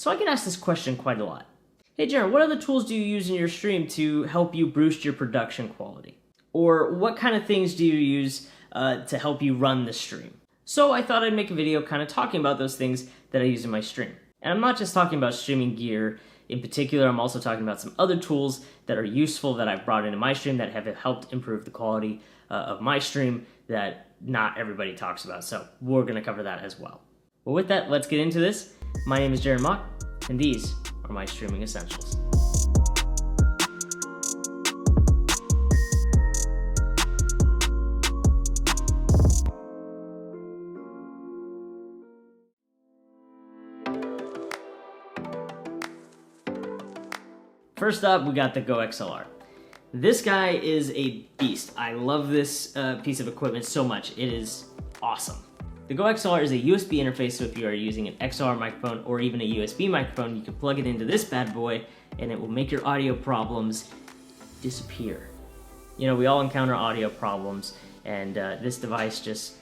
So I get asked this question quite a lot. Hey Jaron, what other tools do you use in your stream to help you boost your production quality? Or what kind of things do you use to help you run the stream? So I thought I'd make a video kind of talking about those things that I use in my stream. And I'm not just talking about streaming gear in particular, I'm also talking about some other tools that are useful that I've brought into my stream that have helped improve the quality of my stream that not everybody talks about. So we're going to cover that as well. Well, with that, let's get into this. My name is Jaron Mock, and these are my streaming essentials. First up, we got the Go XLR. This guy is a beast. I love this piece of equipment so much. It is awesome. The Go XLR is a USB interface, so if you are using an XLR microphone or even a USB microphone, you can plug it into this bad boy and it will make your audio problems disappear. You know, we all encounter audio problems, and this device just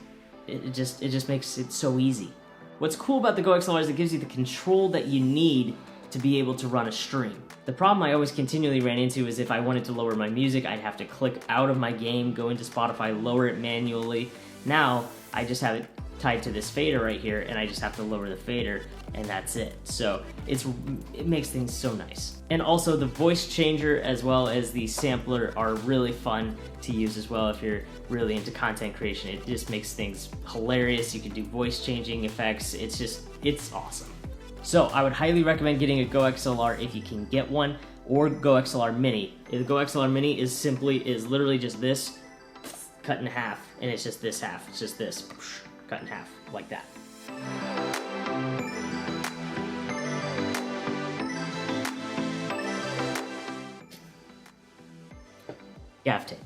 makes it so easy. What's cool about the Go XLR is it gives you the control that you need to be able to run a stream. The problem I always continually ran into is if I wanted to lower my music, I'd have to click out of my game, go into Spotify, lower it manually. Now, I just have it tied to this fader right here, and I just have to lower the fader, and that's it. So it makes things so nice. And also the voice changer as well as the sampler are really fun to use as well if you're really into content creation. It just makes things hilarious. You can do voice changing effects. It's awesome. So I would highly recommend getting a Go XLR if you can get one, or Go XLR Mini. The Go XLR Mini is literally just this cut in half, and it's just this half. It's just this cut in half like that. Gaff tape.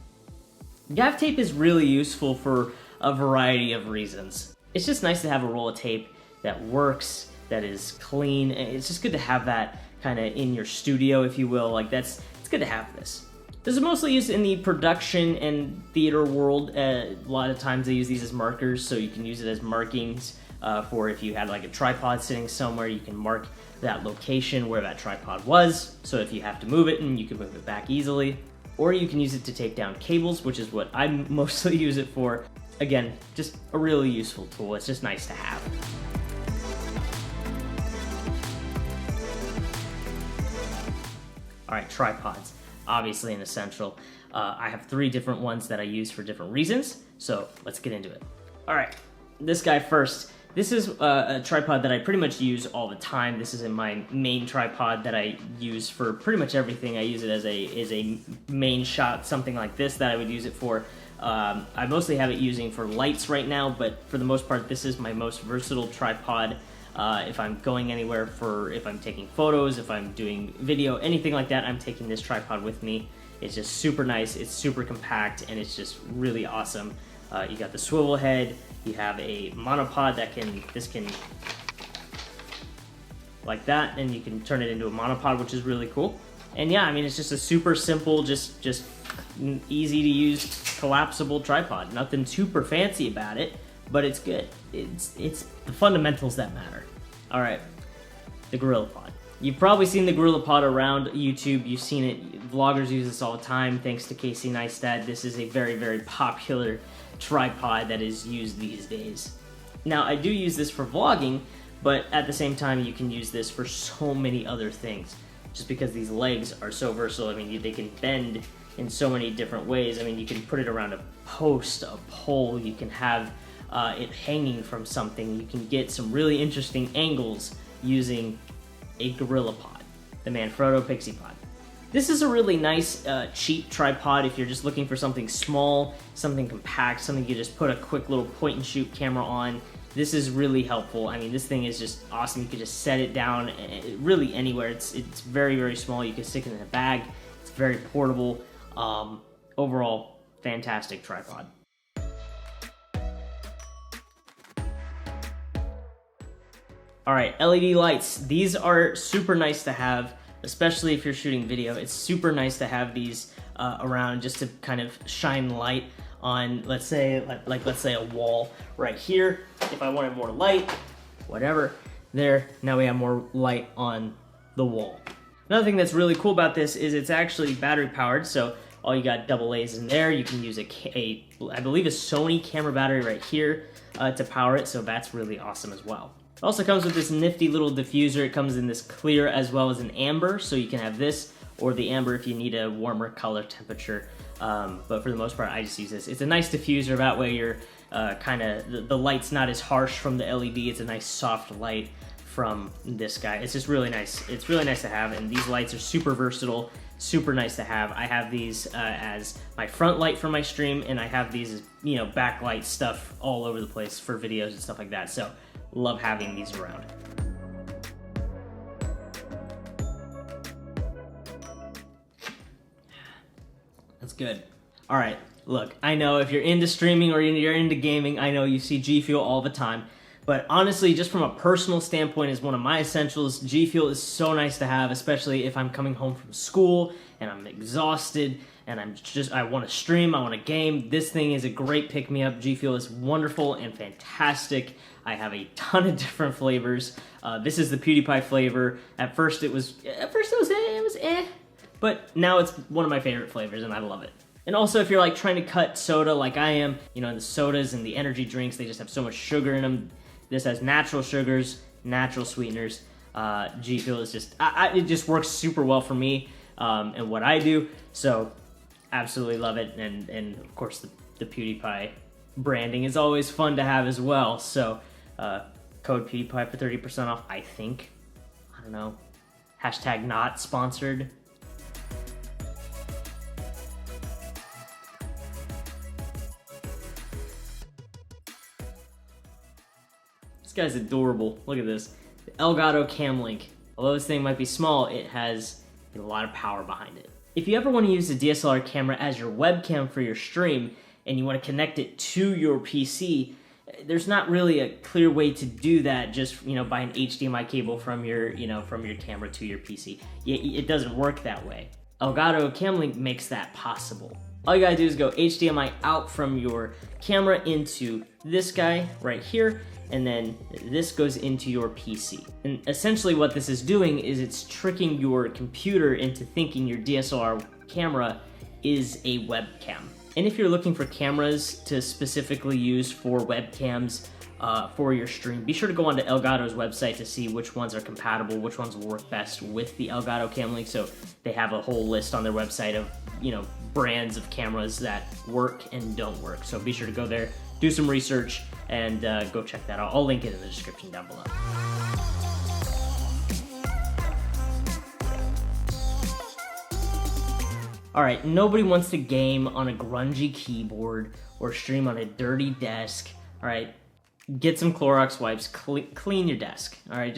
Gaff tape is really useful for a variety of reasons. It's just nice to have a roll of tape that works, that is clean. It's just good to have that kind of in your studio, if you will. It's good to have this. This is mostly used in the production and theater world. A lot of times they use these as markers, so you can use it as markings for if you had like a tripod sitting somewhere, you can mark that location where that tripod was, so if you have to move it, and you can move it back easily. Or you can use it to take down cables, which is what I mostly use it for. Again, just a really useful tool. It's just nice to have. All right, tripods, obviously an essential. I have 3 different ones that I use for different reasons, so let's get into it. All right, this guy first. This is a tripod that I pretty much use all the time. This is my main tripod that I use for pretty much everything. I use it as a main shot, something like this that I would use it for. I mostly have it using for lights right now, but for the most part, this is my most versatile tripod. If I'm going anywhere, if I'm taking photos, if I'm doing video, anything like that, I'm taking this tripod with me. It's just super nice, it's super compact, and it's just really awesome. You got the swivel head, you have a monopod this can like that, and you can turn it into a monopod, which is really cool. And yeah, I mean, it's just a super simple, just easy to use collapsible tripod. Nothing super fancy about it, but it's good. It's the fundamentals that matter. All right, the GorillaPod. You've probably seen the GorillaPod around YouTube. You've seen it. Vloggers use this all the time. Thanks to Casey Neistat, this is a very, very popular tripod that is used these days. Now, I do use this for vlogging, but at the same time, you can use this for so many other things. Just because these legs are so versatile. I mean, they can bend in so many different ways. I mean, you can put it around a post, a pole. You can have it hanging from something. You can get some really interesting angles using a GorillaPod, the Manfrotto Pixie Pod. This is a really nice, cheap tripod if you're just looking for something small, something compact, something you just put a quick little point-and-shoot camera on. This is really helpful. I mean, this thing is just awesome. You can just set it down really anywhere. It's very, very small. You can stick it in a bag. It's very portable. Overall, fantastic tripod. All right, LED lights. These are super nice to have, especially if you're shooting video. It's super nice to have these around just to kind of shine light on, let's say a wall right here. If I wanted more light, whatever, There, now we have more light on the wall. Another thing that's really cool about this is it's actually battery powered, so all you got double A's in there. You can use I believe a Sony camera battery right here to power it, so that's really awesome as well. It also comes with this nifty little diffuser. It comes in this clear as well as an amber, so you can have this or the amber if you need a warmer color temperature. But for the most part, I just use this. It's a nice diffuser, that way you're the light's not as harsh from the LED. It's a nice soft light from this guy. It's just really nice. It's really nice to have, and these lights are super versatile, super nice to have. I have these as my front light for my stream, and I have these as, you know, backlight stuff all over the place for videos and stuff like that. So love having these around. That's good. All right, look, I know if you're into streaming or you're into gaming, I know you see GFeel all the time. But honestly, just from a personal standpoint, is one of my essentials. GFeel is so nice to have, especially if I'm coming home from school and I'm exhausted and I want to stream, I want to game. This thing is a great pick-me-up. GFeel is wonderful and fantastic. I have a ton of different flavors. This is the PewDiePie flavor. At first it was eh, but now it's one of my favorite flavors and I love it. And also, if you're like trying to cut soda like I am, you know, the sodas and the energy drinks, they just have so much sugar in them. This has natural sugars, natural sweeteners. GFeel is just, it just works super well for me and what I do. So, absolutely love it. And of course, the PewDiePie branding is always fun to have as well. So, code PewDiePie for 30% off, I think. I don't know. Hashtag not sponsored. This guy's adorable. Look at this. The Elgato Cam Link. Although this thing might be small, it has a lot of power behind it. If you ever want to use a DSLR camera as your webcam for your stream and you want to connect it to your PC, there's not really a clear way to do that just, you know, by an HDMI cable from your, you know, from your camera to your PC. It doesn't work that way. Elgato Cam Link makes that possible. All you gotta do is go HDMI out from your camera into this guy right here, and then this goes into your PC. And essentially what this is doing is it's tricking your computer into thinking your DSLR camera is a webcam. And if you're looking for cameras to specifically use for webcams for your stream, be sure to go onto Elgato's website to see which ones are compatible, which ones will work best with the Elgato Cam Link. So they have a whole list on their website of, you know, brands of cameras that work and don't work. So be sure to go there, do some research, and go check that out. I'll link it in the description down below. All right, nobody wants to game on a grungy keyboard or stream on a dirty desk. All right, get some Clorox wipes, clean your desk. All right,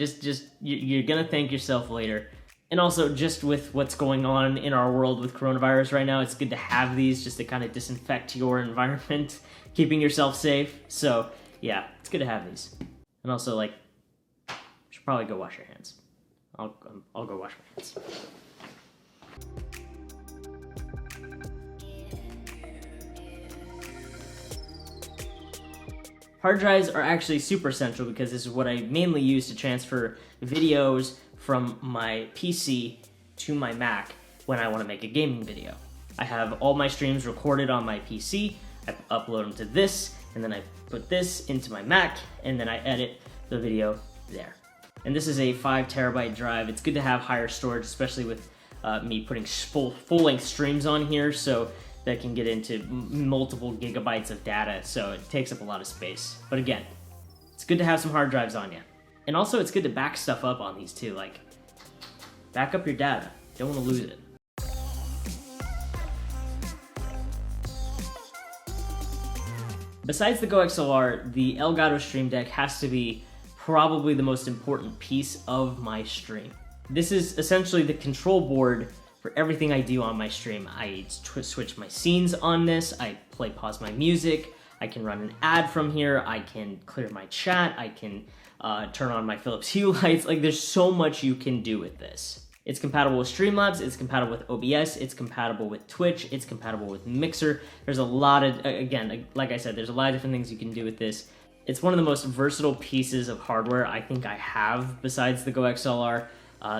you're gonna thank yourself later. And also, just with what's going on in our world with coronavirus right now, it's good to have these just to kind of disinfect your environment, keeping yourself safe. So yeah, it's good to have these. And also, like, you should probably go wash your hands. I'll go wash my hands. Hard drives are actually super essential because this is what I mainly use to transfer videos from my PC to my Mac when I want to make a gaming video. I have all my streams recorded on my PC, I upload them to this, and then I put this into my Mac, and then I edit the video there. And this is a 5 terabyte drive. It's good to have higher storage, especially with me putting full-length streams on here, so that can get into multiple gigabytes of data, so it takes up a lot of space. But again, it's good to have some hard drives on you. And also, it's good to back stuff up on these too, like, back up your data. Don't want to lose it. Besides the Go XLR, the Elgato Stream Deck has to be probably the most important piece of my stream. This is essentially the control board for everything I do on my stream. I switch my scenes on this, I pause my music, I can run an ad from here, I can clear my chat, I can turn on my Philips Hue lights. Like, there's so much you can do with this. It's compatible with Streamlabs, it's compatible with OBS, it's compatible with Twitch, it's compatible with Mixer. There's a lot of, again, like I said, there's a lot of different things you can do with this. It's one of the most versatile pieces of hardware I think I have besides the Go XLR.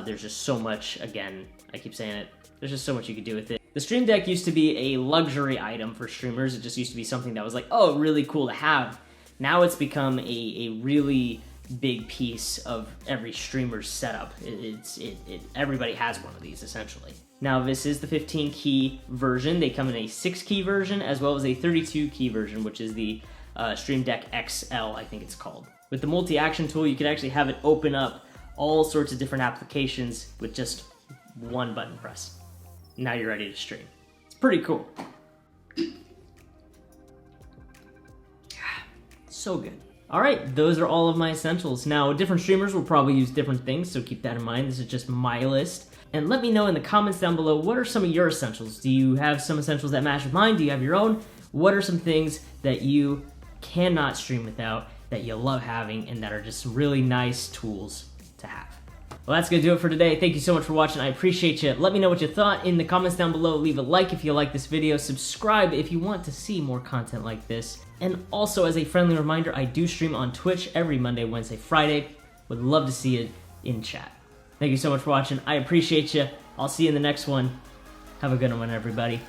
There's just so much, again, I keep saying it, there's just so much you could do with it. The Stream Deck used to be a luxury item for streamers. It just used to be something that was like, oh, really cool to have. Now it's become a really big piece of every streamer's setup. Everybody has one of these, essentially. Now, this is the 15-key version. They come in a 6-key version, as well as a 32-key version, which is the Stream Deck XL, I think it's called. With the multi-action tool, you can actually have it open up all sorts of different applications with just one button press. Now you're ready to stream. It's pretty cool. So good. All right, those are all of my essentials. Now, different streamers will probably use different things, so keep that in mind. This is just my list. And let me know in the comments down below, what are some of your essentials? Do you have some essentials that match with mine? Do you have your own? What are some things that you cannot stream without, that you love having, and that are just really nice tools to have? Well, that's going to do it for today. Thank you so much for watching. I appreciate you. Let me know what you thought in the comments down below. Leave a like if you like this video. Subscribe if you want to see more content like this. And also, as a friendly reminder, I do stream on Twitch every Monday, Wednesday, Friday. Would love to see you in chat. Thank you so much for watching. I appreciate you. I'll see you in the next one. Have a good one, everybody.